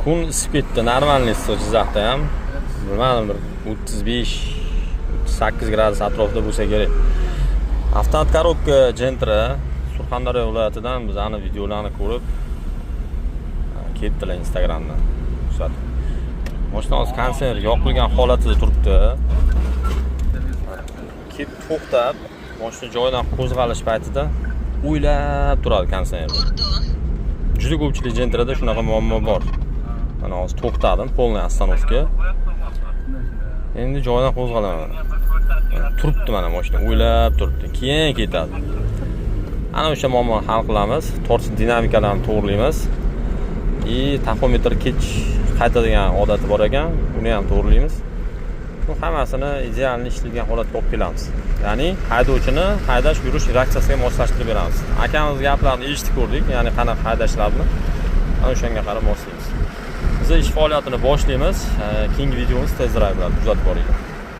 Kun isib ketdi, normalnisti Jizzaxda ham. Bilmadim, bir 35-38 gradus atrofida bo'lsa kerak. Avtomat korobka Gentra Surxondaryo viloyatidan bizani videolarni ko'rib ketdilar Instagramdan. Mashinamiz kondisioner yoqilgan holatida turibdi. Kelib to'xtab, mashina joyidan qo'zg'alish paytida o'ylab turadi kondisioner. Juda ko'pchilik Gentrada shunaqa muammo bor. Mana hozir to'xtadim, polniy ostanovka. Endi joyidan qo'zg'alaman. Turibdi mana mashina, o'ylab turibdi. Keyin ketadi. Ana o'sha muammoni hal qilamiz. Torsiz dinamikalarni to'g'rilaymiz. Taxometr kech qaytadigan odati bor ekan, uni ham to'g'rilaymiz. Bu hammasini idealni ishlaydigan holatga olib kelamiz. Ya'ni haydovchini haydash yurish reaksiyasiga moslashtirib beramiz. Akamiz gaplarini eshitib ko'rdik, ya'ni qanaqa haydashlarni. Ana o'shanga qarab moslaymiz. Biz ish faoliyatini boshlaymiz. Keyingi videomiz tezroq bo'ladi, kuzatib boringlar.